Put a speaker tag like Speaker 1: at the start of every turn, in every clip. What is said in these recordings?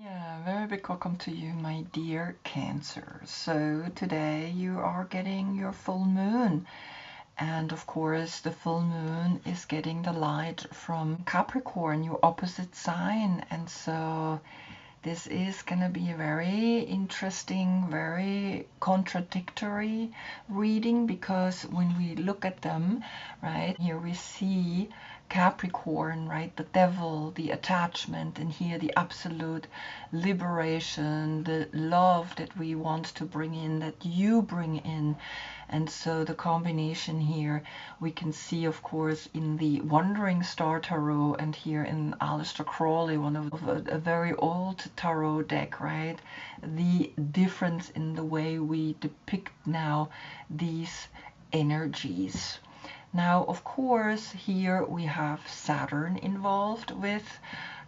Speaker 1: Yeah, very big welcome to you, my dear Cancer. So today you are getting your full moon. And of course, the full moon is getting the light from Capricorn, your opposite sign. And so this is going to be a very interesting, very contradictory reading, because when we look at them, right, here we see Capricorn, right, the devil, the attachment, and here the absolute liberation, the love that we want to bring in, that you bring in. And so the combination here we can see, of course, in the Wandering Star Tarot and here in Aleister Crowley, one of a very old tarot deck, right? The difference in the way we depict now these energies. Now, of course, here we have Saturn involved with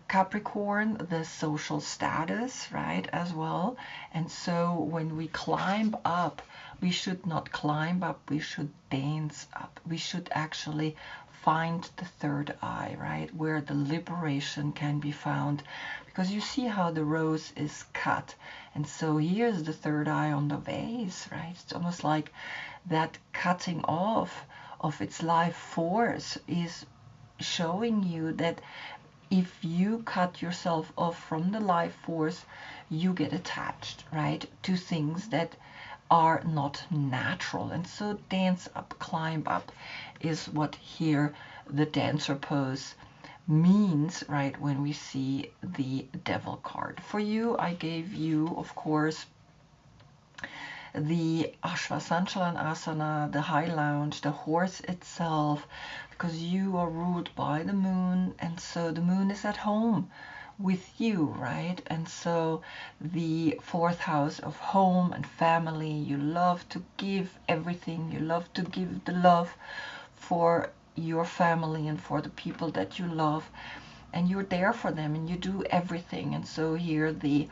Speaker 1: Capricorn, the social status, right, as well. And so when we climb up, we should not climb up, we should dance up. We should actually find the third eye, right, where the liberation can be found. Because you see how the rose is cut. And so here's the third eye on the vase, right? It's almost like that cutting off of its life force is showing you that if you cut yourself off from the life force, you get attached, right, to things that are not natural. And so dance up, climb up is what here the dancer pose means, right, when we see the devil card. For you, I gave you, of course, the Ashvasanchalanasana, the high lounge, the horse itself, because you are ruled by the moon, and so the moon is at home with you, right? And so the fourth house of home and family, you love to give everything, you love to give the love for your family and for the people that you love, and you're there for them and you do everything. And so here the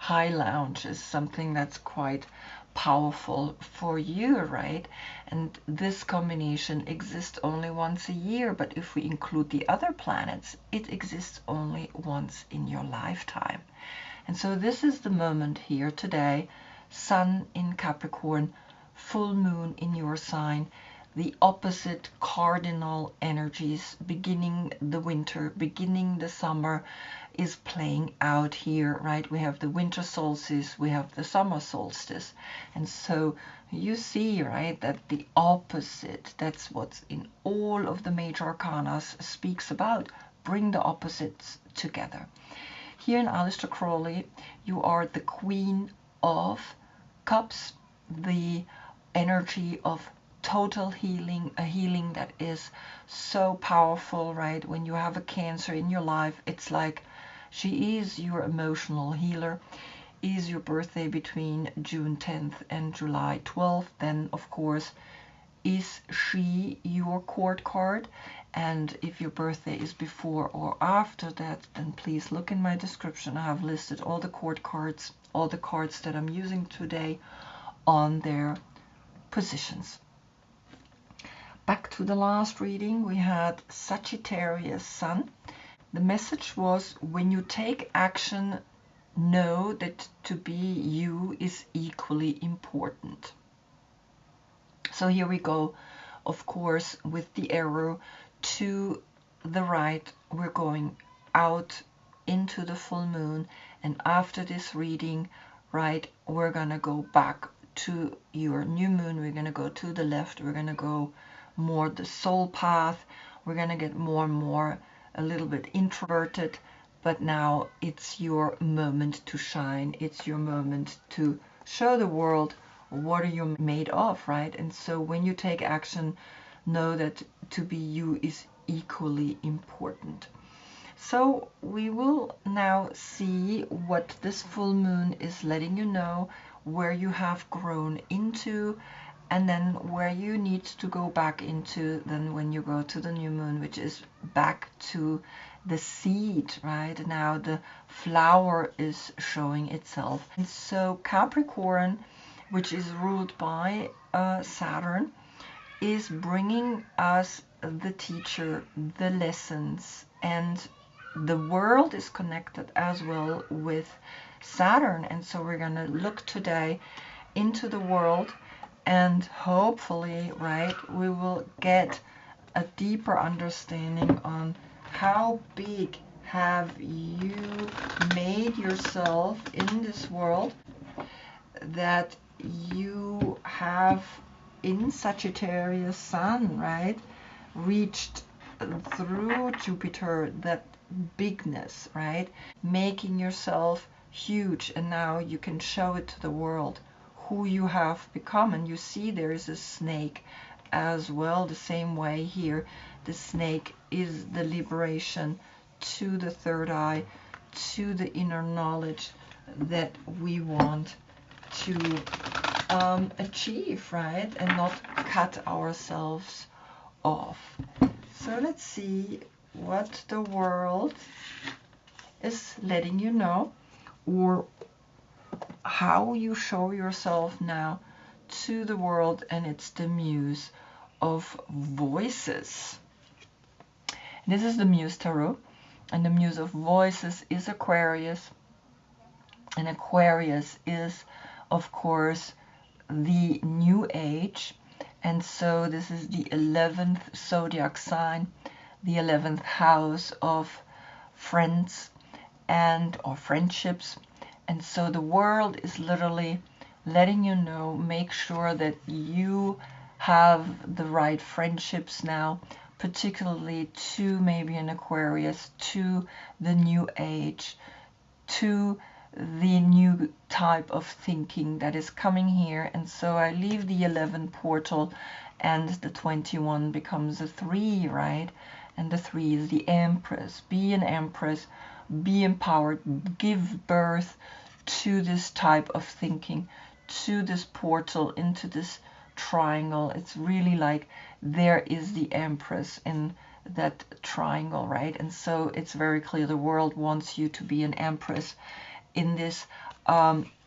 Speaker 1: high lounge is something that's quite powerful for you, right? And this combination exists only once a year, but if we include the other planets, it exists only once in your lifetime. And so this is the moment here today, Sun in Capricorn, full moon in your sign, the opposite cardinal energies, beginning the winter, beginning the summer, is playing out here, right? We have the winter solstice, we have the summer solstice. And so you see, right, that the opposite, that's what's in all of the major arcana speaks about. Bring the opposites together. Here in Aleister Crowley, you are the Queen of Cups, the energy of total healing, a healing that is so powerful, right? When you have a Cancer in your life, it's like she is your emotional healer. Is your birthday between June 10th and July 12th, then of course is she your court card. And if your birthday is before or after that, then please look in my description. I have listed all the court cards, all the cards that I'm using today on their positions. Back to the last reading, we had Sagittarius Sun. The message was, when you take action, know that to be you is equally important. So here we go, of course, with the arrow to the right. We're going out into the full moon, and after this reading, right, we're gonna go back to your new moon. We're gonna go to the left. We're gonna go more the soul path. We're gonna get more and more a little bit introverted, but now it's your moment to shine. It's your moment to show the world what are you made of, right? And so when you take action, know that to be you is equally important. So we will now see what this full moon is letting you know, where you have grown into, and then where you need to go back into then when you go to the new moon, which is back to the seed, right? Now the flower is showing itself. And so Capricorn, which is ruled by Saturn, is bringing us the teacher, the lessons, and the world is connected as well with Saturn. And so we're going to look today into the world, and hopefully, right, we will get a deeper understanding on how big have you made yourself in this world, that you have in Sagittarius Sun, right, reached through Jupiter that bigness, right, making yourself huge, and now you can show it to the world who you have become. And you see there is a snake as well, the same way here. The snake is the liberation to the third eye, to the inner knowledge that we want to achieve, right, and not cut ourselves off. So let's see what the world is letting you know, or how you show yourself now to the world. And it's the Muse of Voices. This is the Muse Tarot, and the Muse of Voices is Aquarius. And Aquarius is, of course, the New Age. And so this is the 11th zodiac sign, the 11th house of friends or friendships. And so the world is literally letting you know, make sure that you have the right friendships now, particularly to maybe an Aquarius, to the New Age, to the new type of thinking that is coming here. And so I leave the 11 portal, and the 21 becomes a 3, right? And the 3 is the Empress. Be an Empress, be empowered, give birth to this type of thinking, to this portal, into this triangle. It's really like there is the Empress in that triangle, right? And so it's very clear the world wants you to be an Empress in this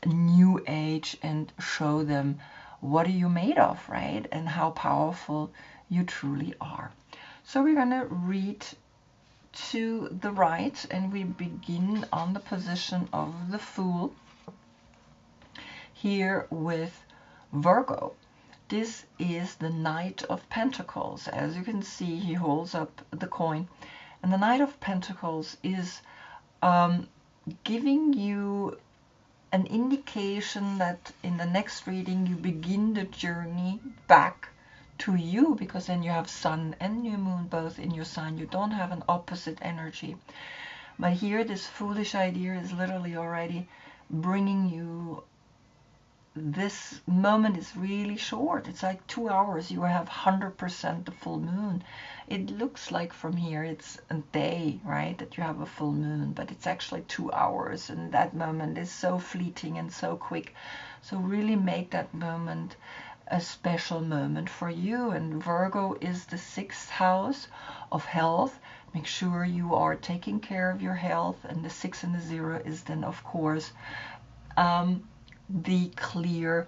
Speaker 1: new age, and show them what are you made of, right? And how powerful you truly are. So we're going to read to the right, and we begin on the position of the Fool here with Virgo. This is the Knight of Pentacles. As you can see, he holds up the coin, and the Knight of Pentacles is giving you an indication that in the next reading you begin the journey back to you, because then you have Sun and New Moon both in your sign. You don't have an opposite energy. But here this foolish idea is literally already bringing you, this moment is really short. It's like 2 hours. You have 100% the full moon. It looks like from here it's a day, right, that you have a full moon, but it's actually 2 hours, and that moment is so fleeting and so quick. So really make that moment a special moment for you. And Virgo is the 6th house of health. Make sure you are taking care of your health. And the 6 and the 0 is then, of course, the clear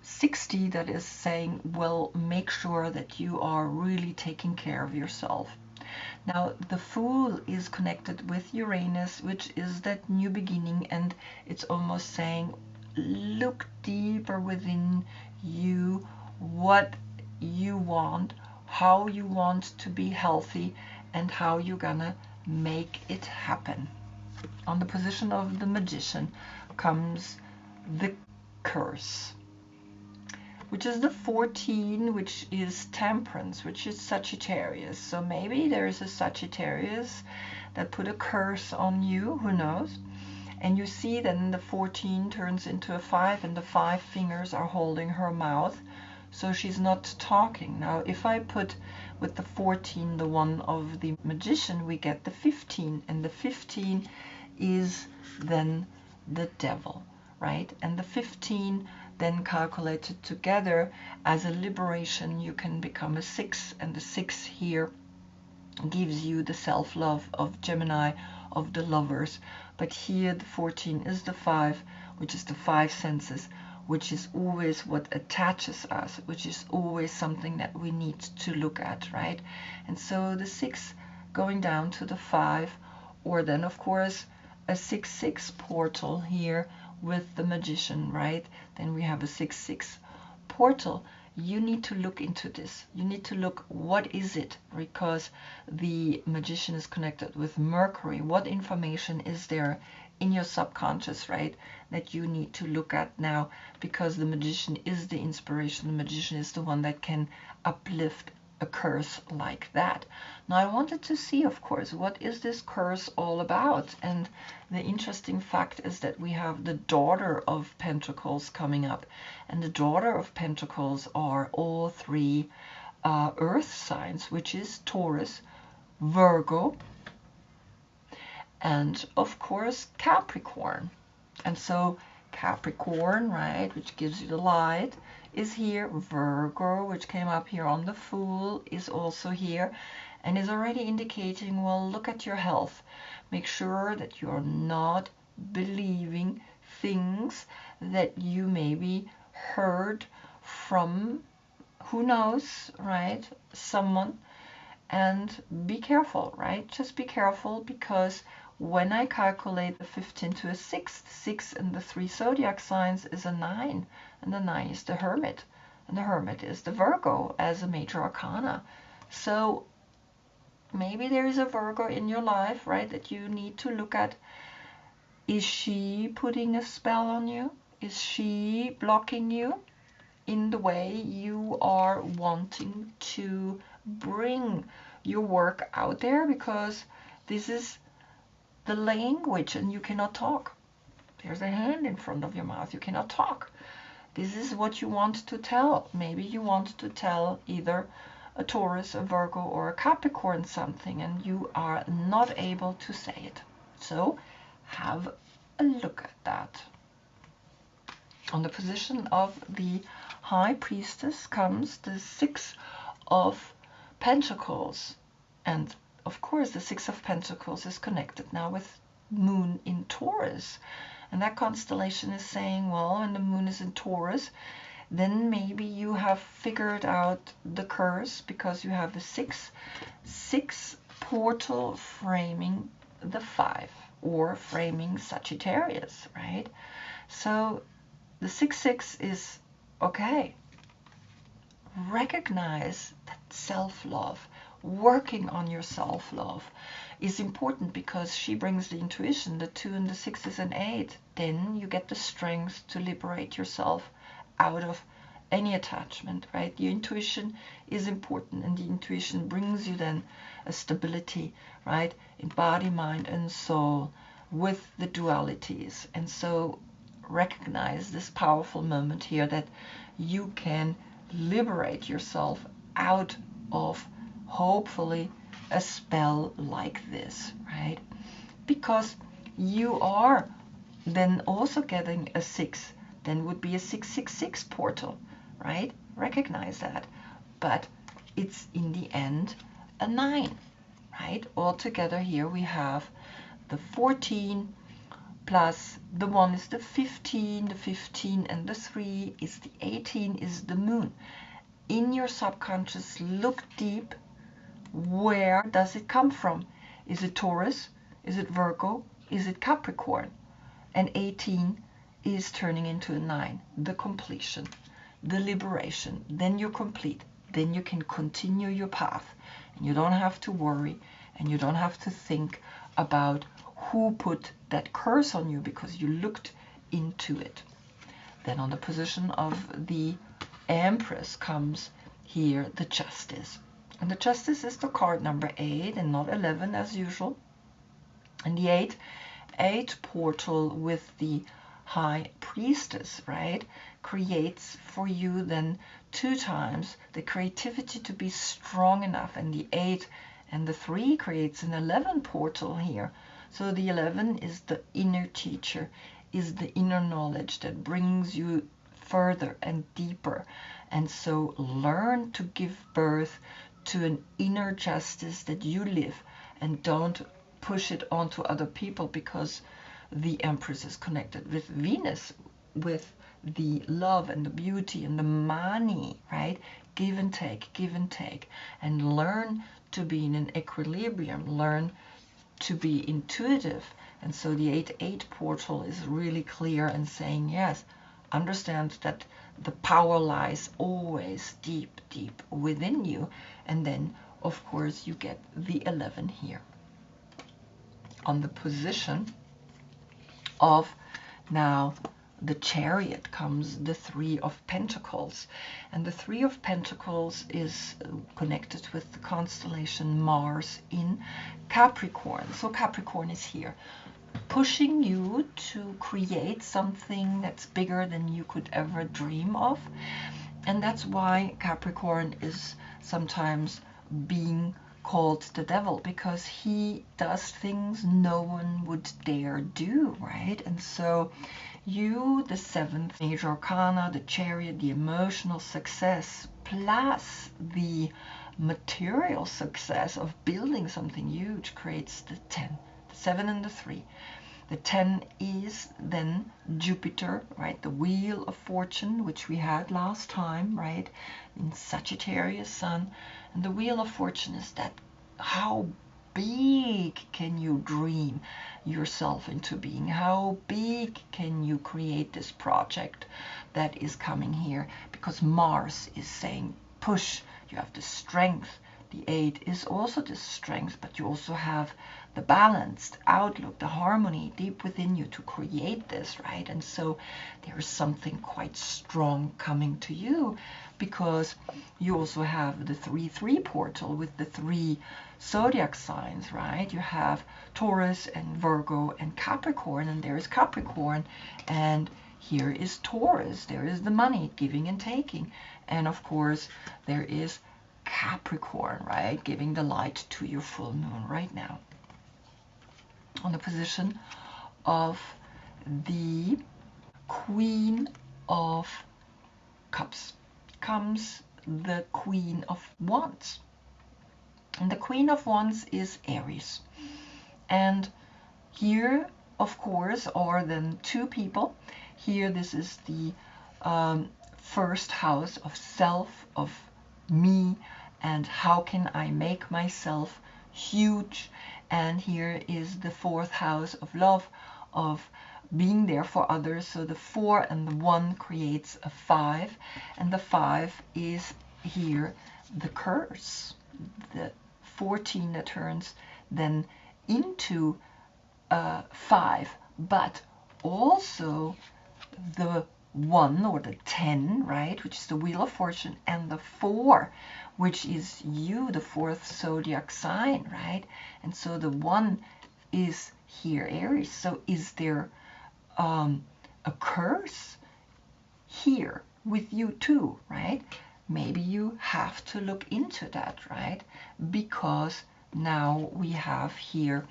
Speaker 1: 60, that is saying, well, make sure that you are really taking care of yourself. Now, the Fool is connected with Uranus, which is that new beginning, and it's almost saying, look deeper within you, what you want, how you want to be healthy, and how you're gonna make it happen. On the position of the Magician comes the Curse, which is the 14, which is Temperance, which is Sagittarius. So maybe there is a Sagittarius that put a curse on you, who knows? And you see then the 14 turns into a 5, and the 5 fingers are holding her mouth, so she's not talking. Now, if I put with the 14 the one of the Magician, we get the 15, and the 15 is then the Devil, right? And the 15 then calculated together as a liberation, you can become a 6, and the 6 here gives you the self-love of Gemini, of the lovers. But here the 14 is the 5, which is the 5 senses, which is always what attaches us, which is always something that we need to look at, right? And so the 6 going down to the 5, or then of course a 6-6 portal here with the Magician, right? Then we have a 6-6 portal. You need to look into this. You need to look, what is it? Because the Magician is connected with Mercury. What information is there in your subconscious, right, that you need to look at now? Because the Magician is the inspiration. The Magician is the one that can uplift a curse like that. Now I wanted to see, of course, what is this curse all about? And the interesting fact is that we have the Daughter of Pentacles coming up, and the Daughter of Pentacles are all 3 earth signs, which is Taurus, Virgo, and of course Capricorn. And so Capricorn, right, which gives you the light, is here. Virgo, which came up here on the Fool, is also here and is already indicating, well, look at your health. Make sure that you're not believing things that you maybe heard from, who knows, right, someone. And be careful, right? Just be careful, because when I calculate the 15 to a 6, 6 in the 3 zodiac signs is a 9, and the 9 is the Hermit, and the Hermit is the Virgo as a major arcana. So maybe there is a Virgo in your life, right, that you need to look at. Is she putting a spell on you? Is she blocking you in the way you are wanting to bring your work out there? Because this is the language, and you cannot talk. There's a hand in front of your mouth. You cannot talk. This is what you want to tell. Maybe you want to tell either a Taurus, a Virgo, or a Capricorn something, and you are not able to say it. So have a look at that. On the position of the High Priestess comes the 6 of Pentacles, and of course the 6 of Pentacles is connected now with Moon in Taurus, and that constellation is saying, well, when the Moon is in Taurus, then maybe you have figured out the curse, because you have the 6 portal framing the 5, or framing Sagittarius, right? So the 6-6 is okay. Recognize that self-love, working on your self-love is important, because she brings the intuition. The 2 and the 6 is an 8. Then you get the strength to liberate yourself out of any attachment, right? Your intuition is important, and the intuition brings you then a stability, right, in body, mind, and soul, with the dualities. And so recognize this powerful moment here, that you can liberate yourself out of, hopefully, a spell like this, right? Because you are then also getting a 6, then would be a 666 portal, right? Recognize that. But it's in the end a 9, right? Altogether here we have the 14 plus the 1 is the 15 and the 3 is the 18, is the Moon. In your subconscious, look deep. Where does it come from? Is it Taurus? Is it Virgo? Is it Capricorn? And 18 is turning into a 9, the completion, the liberation. Then you're complete. Then you can continue your path. And you don't have to worry, and you don't have to think about who put that curse on you, because you looked into it. Then on the position of the Empress comes here the Justice. And the Justice is the card number 8 and not 11 as usual. And the 8 portal with the High Priestess, right, creates for you then 2 times the creativity to be strong enough. And the 8 and the 3 creates an 11 portal here. So the 11 is the inner teacher, is the inner knowledge that brings you further and deeper. And so learn to give birth to an inner justice that you live, and don't push it onto other people, because the Empress is connected with Venus, with the love and the beauty and the money, right? Give and take, and learn to be in an equilibrium, learn to be intuitive. And so the 8-8 portal is really clear and saying, yes, understand that the power lies always deep, deep within you. And then, of course, you get the 11 here. On the position of now the Chariot comes the 3 of Pentacles. And the 3 of Pentacles is connected with the constellation Mars in Capricorn. So Capricorn is here, pushing you to create something that's bigger than you could ever dream of. And that's why Capricorn is sometimes being called the devil, because he does things no one would dare do, right? And so you, the 7th major arcana, the Chariot, the emotional success, plus the material success of building something huge, creates the 10, the 7 and the 3. The 10 is then Jupiter, right? The wheel of fortune, which we had last time, right? In Sagittarius Sun. And the wheel of fortune is that how big can you dream yourself into being? How big can you create this project that is coming here? Because Mars is saying push, you have the strength. The 8 is also the strength, but you also have the balanced outlook, the harmony deep within you to create this, right? And so there is something quite strong coming to you, because you also have the 3-3 portal with the 3 zodiac signs, right? You have Taurus and Virgo and Capricorn, and there is Capricorn, and here is Taurus. There is the money, giving and taking, and of course there is Capricorn, right? Giving the light to your full moon right now. On the position of the Queen of Cups comes the Queen of Wands. And the Queen of Wands is Aries. And here, of course, are then 2 people. Here, this is the first house of self, of me, and how can I make myself huge. And here is the 4th house of love, of being there for others. So the 4 and the 1 creates a 5, and the 5 is here the curse, the 14 that turns then into 5, but also the 1 or the 10, right, which is the wheel of fortune, and the 4, which is you, the 4th zodiac sign, right? And so the 1 is here Aries. So is there a curse here with you too, right? Maybe you have to look into that, right? Because now we have here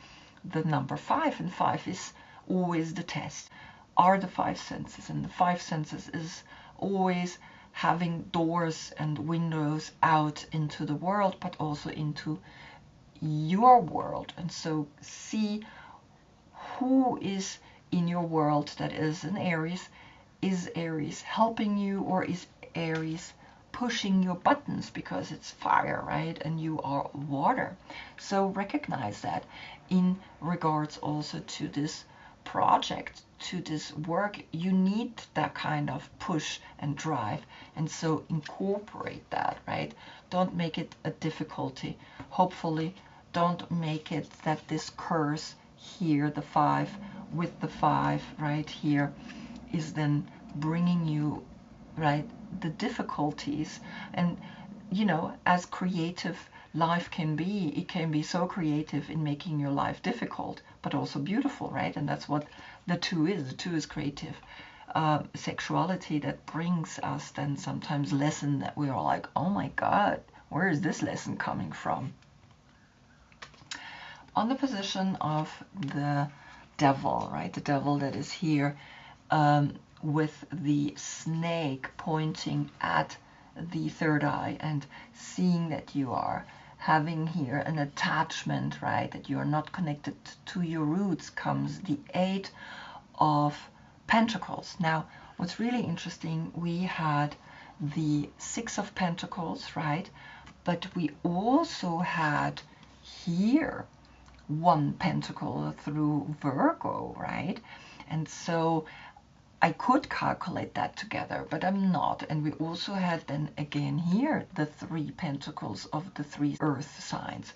Speaker 1: the number 5, and 5 is always the test. Are the 5 senses, and the 5 senses is always having doors and windows out into the world, but also into your world. And so see who is in your world that is an Aries. Is Aries helping you, or is Aries pushing your buttons because it's fire, right? And you are water. So recognize that in regards also to this project, to this work, you need that kind of push and drive, and so incorporate that, right? Don't make it a difficulty. Hopefully don't make it that this curse here, the 5 with the 5 right here, is then bringing you, right, the difficulties. And you know, as creative life can be, it can be so creative in making your life difficult, but also beautiful, right? And that's what the 2 is. The 2 is creative sexuality that brings us then sometimes lesson that we are like, oh my God, where is this lesson coming from? On the position of the devil, right? The devil that is here with the snake pointing at the 3rd eye and seeing that you are having here an attachment, right? That you are not connected to your roots, comes the 8 of Pentacles. Now, what's really interesting, we had the Six of Pentacles, right? But we also had here one pentacle through Virgo, right? And so I could calculate that together, but I'm not. And we also had then again here the 3 pentacles of the 3 earth signs.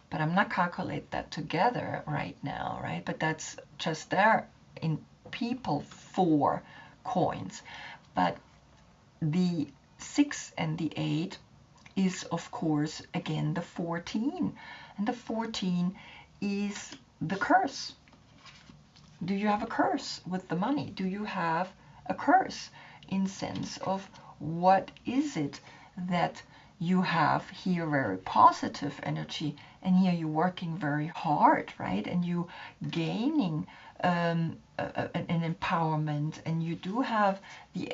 Speaker 1: But I'm not calculate that together right now, right? But that's just there in people 4 coins. But the 6 and the 8 is, of course, again the 14. And the 14 is the curse. Do you have a curse with the money? Do you have a curse in sense of what is it that you have here? Very positive energy, and here you're working very hard, right? And you gaining an empowerment, and you do have the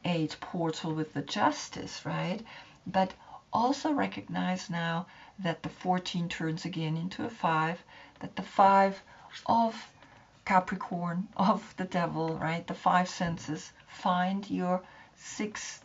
Speaker 1: 8 portal with the justice, right? But also recognize now that the 14 turns again into a 5, that the 5 of Capricorn, of the devil, right? The 5 senses. Find your 6th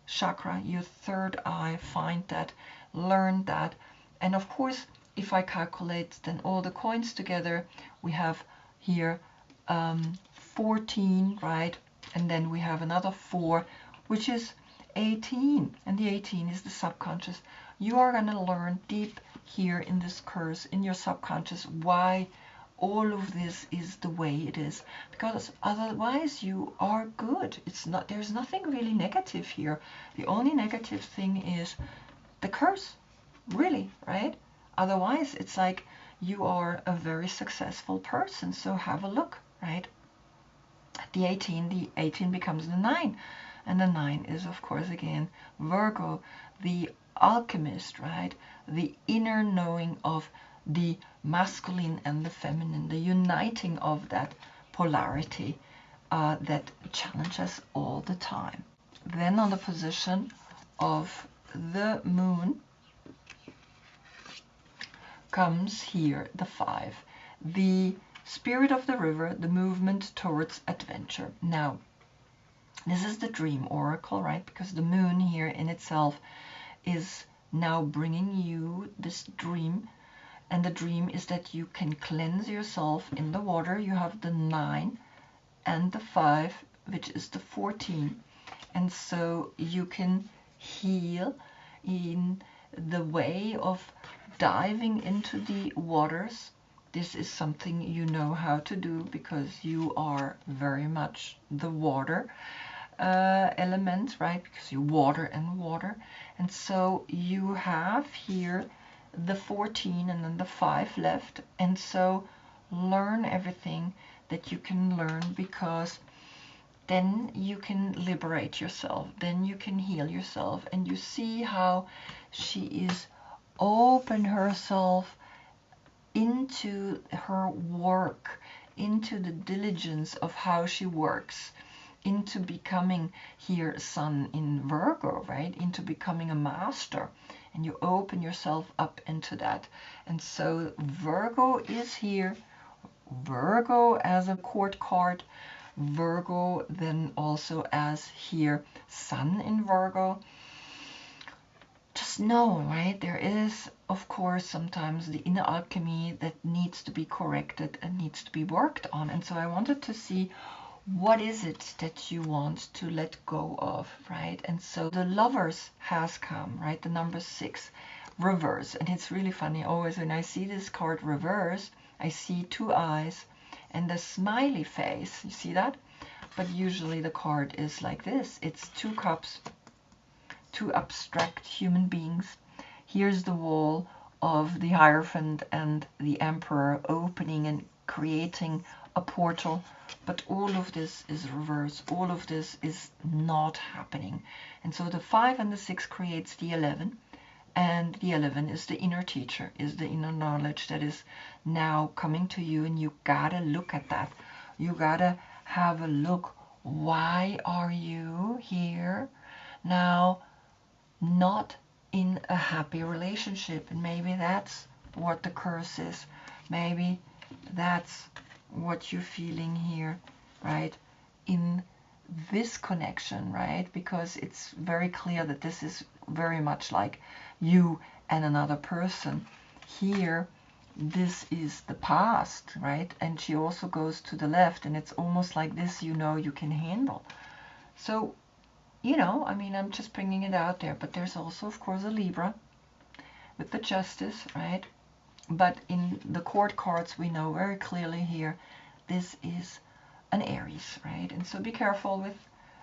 Speaker 1: chakra, your 3rd eye, find that, learn that. And of course, if I calculate then all the coins together, we have here 14, right? And then we have another 4, which is 18. And the 18 is the subconscious. You are going to learn deep here in this curse, in your subconscious, why all of this is the way it is, because otherwise you are good. It's not, there's nothing really negative here. The only negative thing is the curse, really, right? Otherwise it's like you are a very successful person. So have a look, right? The 18 becomes the 9, and the 9 is, of course, again Virgo, the alchemist, right? The inner knowing of the masculine and the feminine, the uniting of that polarity that challenges all the time. Then on the position of the moon comes here the 5, the spirit of the river, the movement towards adventure. Now, this is the dream oracle, right? Because the moon here in itself is now bringing you this dream. And the dream is that you can cleanse yourself in the water. You have the 9 and the 5, which is the 14. And so you can heal in the way of diving into the waters. This is something you know how to do because you are very much the water element, right? Because you water and water. And so you have here the 14 and then the 5 left, and so learn everything that you can learn, because then you can liberate yourself, then you can heal yourself. And you see how she is open herself into her work, into the diligence of how she works, into becoming here Sun in Virgo, right? Into becoming a master. And you open yourself up into that. And so Virgo is here. Virgo as a court card. Virgo then also as here Sun in Virgo. Just know, right? There is, of course, sometimes the inner alchemy that needs to be corrected and needs to be worked on. And so I wanted to see, what is it that you want to let go of, right? And so the Lovers has come, right? The number 6, reverse. And it's really funny, always when I see this card reverse, I see 2 eyes and a smiley face. You see that? But usually the card is like this. It's 2 cups, 2 abstract human beings. Here's the wall of the Hierophant and the Emperor opening and creating a portal. But all of this is reverse. All of this is not happening. And so the 5 and the 6 creates the 11. And the 11 is the inner teacher, is the inner knowledge that is now coming to you. And you gotta look at that. You gotta have a look. Why are you here now not in a happy relationship? And maybe that's what the curse is. Maybe that's what you're feeling here, right? In this connection, right? Because it's very clear that this is very much like you and another person. Here, this is the past, right? And she also goes to the left, and it's almost like this, you know, you can handle. So, you know, I mean, I'm just bringing it out there, but there's also, of course, a Libra with the Justice, right? But in the court cards, we know very clearly here, this is an Aries, right? And so be careful with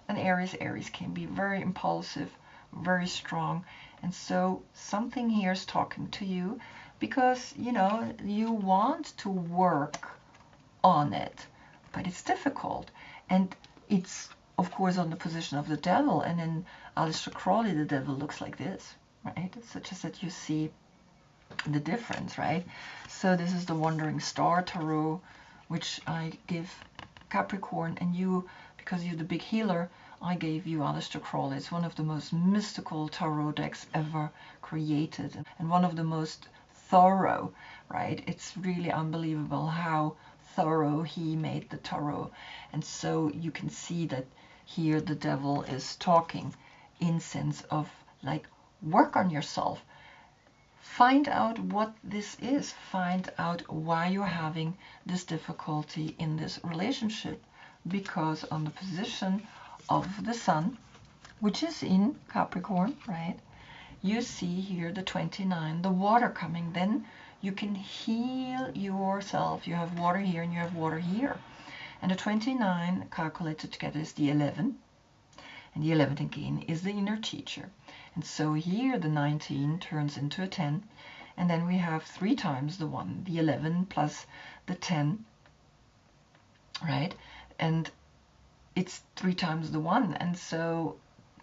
Speaker 1: an Aries. Aries can be very impulsive, very strong. And so something here is talking to you because, you know, you want to work on it, but it's difficult. And it's, of course, on the position of the devil. And in Aleister Crowley, the devil looks like this, right? So just that you see the difference, right? So this is the Wandering Star Tarot, which I give Capricorn, and you, because you're the big healer, I gave you Aleister Crowley. It's one of the most mystical tarot decks ever created, and one of the most thorough, right? It's really unbelievable how thorough he made the tarot. And so you can see that here the devil is talking in sense of like, work on yourself. Find out what this is. Find out why you're having this difficulty in this relationship. Because on the position of the Sun, which is in Capricorn, right? You see here the 29, the water coming. Then you can heal yourself. You have water here and you have water here. And the 29 calculated together is the 11. And the 11 again is the inner teacher. And so here the 19 turns into a 10. And then we have 3 times the 1, the 11 plus the 10, right? And it's 3 times the 1. And so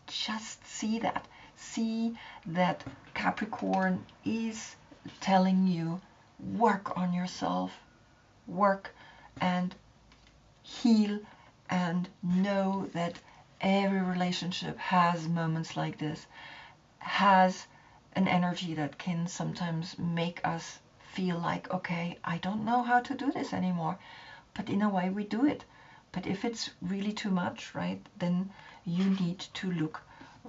Speaker 1: just see that. See that Capricorn is telling you, work on yourself, work and heal, and know that every relationship has moments like this, has an energy that can sometimes make us feel like, okay, I don't know how to do this anymore. But in a way we do it. But if it's really too much, right, then you need to look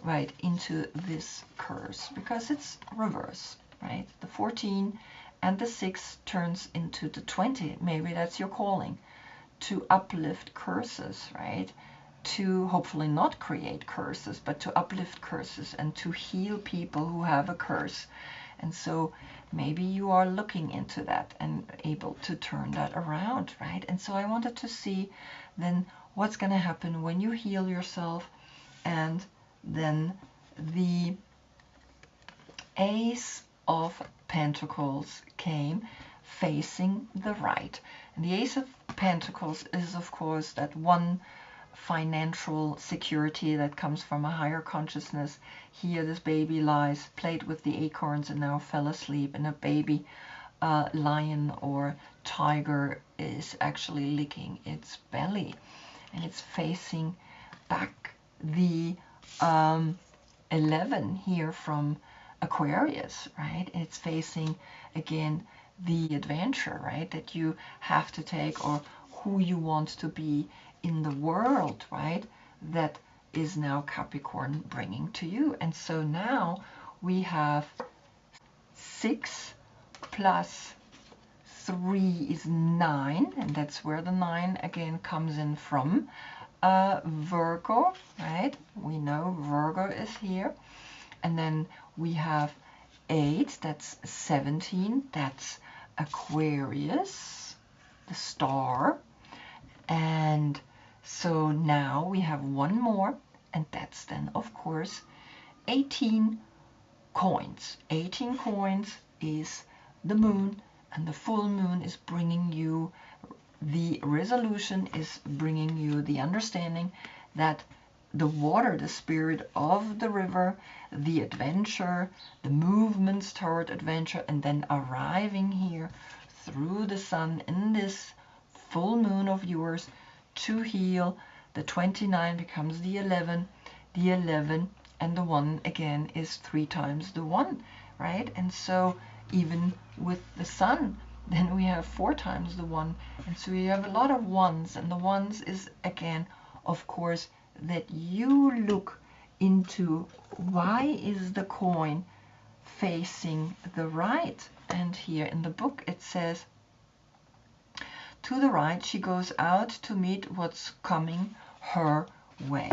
Speaker 1: right into this curse, because it's reverse, right? The 14 and the 6 turns into the 20. Maybe that's your calling, to uplift curses, right? To hopefully not create curses, but to uplift curses and to heal people who have a curse. And so maybe you are looking into that and able to turn that around, right? And so I wanted to see then what's going to happen when you heal yourself. And then the Ace of Pentacles came facing the right. And the Ace of Pentacles is, of course, that one financial security that comes from a higher consciousness. Here this baby lies, played with the acorns, and now fell asleep, and a baby lion or tiger is actually licking its belly, and it's facing back the 11 here from Aquarius, right? It's facing again the adventure, right, that you have to take, or who you want to be in the world, right? That is now Capricorn bringing to you. And so now we have 6 plus 3 is 9, and that's where the 9 again comes in from. Virgo, right? We know Virgo is here. And then we have 8, that's 17, that's Aquarius, the star. And so now we have one more, and that's then, of course, 18 coins. 18 coins is the moon, and the full moon is bringing you the resolution, is bringing you the understanding that the water, the spirit of the river, the adventure, the movements toward adventure, and then arriving here through the sun in this full moon of yours to heal. The 29 becomes the 11 and the 1 again is 3 times the 1, right? And so even with the sun, then we have 4 times the 1, and so you have a lot of ones, and the ones is again, of course, that you look into why is the coin facing the right. And here in the book it says, to the right, she goes out to meet what's coming her way.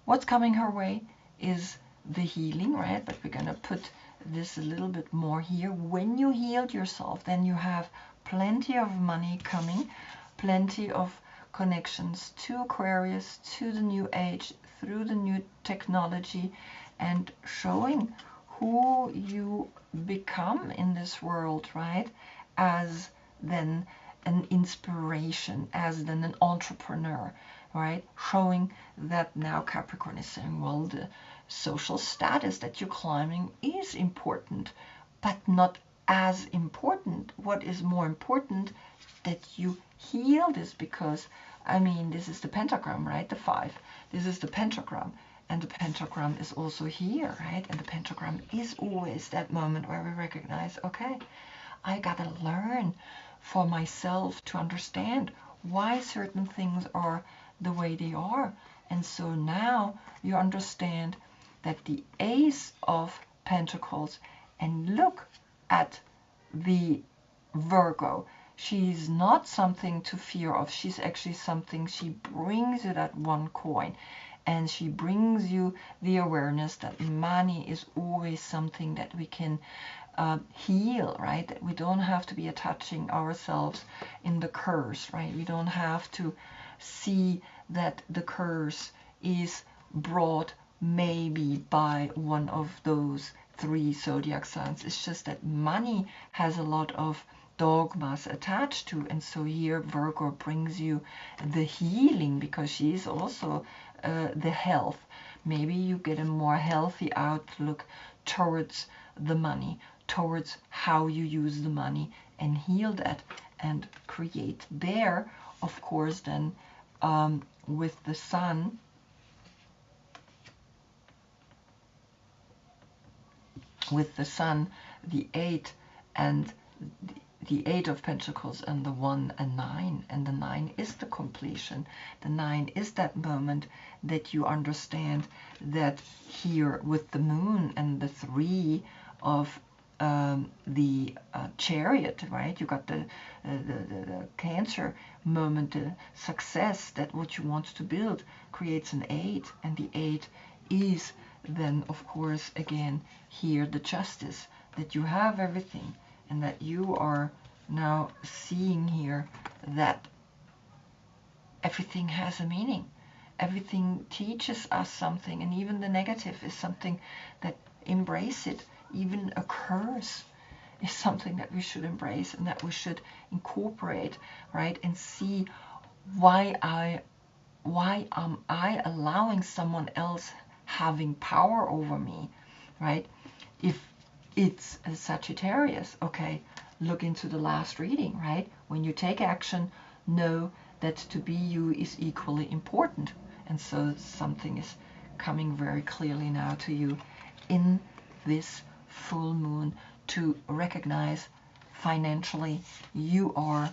Speaker 1: What's coming her way is the healing, right? But we're going to put this a little bit more here. When you healed yourself, then you have plenty of money coming, plenty of connections to Aquarius, to the new age, through the new technology, and showing who you become in this world, right? As then an inspiration, as then an entrepreneur, right? Showing that now Capricorn is saying, well, the social status that you're climbing is important, but not as important. What is more important, that you heal this, because, I mean, this is the pentagram, right? The 5. This is the pentagram. And the pentagram is also here, right? And the pentagram is always that moment where we recognize, okay, I gotta learn for myself to understand why certain things are the way they are. And so now you understand that the Ace of Pentacles, and look at the Virgo, she's not something to fear of. She's actually something, she brings you that one coin. And she brings you the awareness that money is always something that we can heal, right? That we don't have to be attaching ourselves in the curse, right? We don't have to see that the curse is brought maybe by one of those 3 zodiac signs. It's just that money has a lot of dogmas attached to, and so here Virgo brings you the healing, because she's also the health. Maybe you get a more healthy outlook towards the money, towards how you use the money, and heal that and create there, of course, then with the sun, the 8 and the 8 of Pentacles, and the 1 and 9, and the 9 is the completion. The 9 is that moment that you understand that here with the moon and the 3 of the Chariot, right? You got the Cancer moment, the success, that what you want to build creates an 8, and the 8 is then, of course, again here the justice, that you have everything, and that you are now seeing here that everything has a meaning. Everything teaches us something, and even the negative is something that embrace it. Even a curse is something that we should embrace and that we should incorporate, right? And see why am I allowing someone else having power over me, right? If it's a Sagittarius, okay, look into the last reading, right? When you take action, know that to be you is equally important. And so something is coming very clearly now to you in this full moon, to recognize financially you are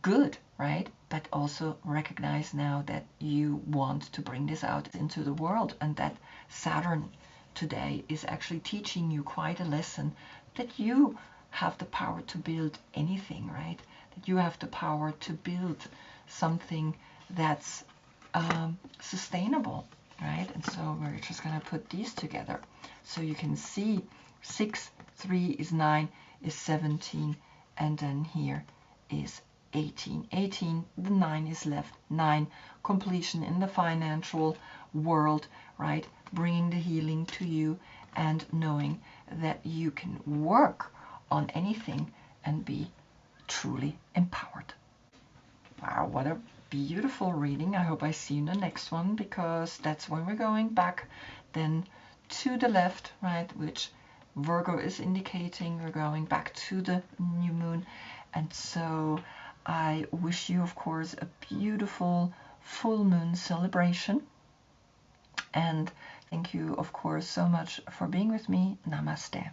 Speaker 1: good, right? But also recognize now that you want to bring this out into the world, and that Saturn today is actually teaching you quite a lesson, that you have the power to build anything, right? That you have the power to build something that's sustainable, right? And so we're just going to put these together so you can see 6, 3 is 9, is 17, and then here is 18. 18, the 9 is left. 9, completion in the financial world, right? Bringing the healing to you and knowing that you can work on anything and be truly empowered. Wow, what a beautiful reading. I hope I see you in the next one, because that's when we're going back then to the left, right, which Virgo is indicating. We're going back to the new moon. And so I wish you, of course, a beautiful full moon celebration. And thank you, of course, so much for being with me. Namaste.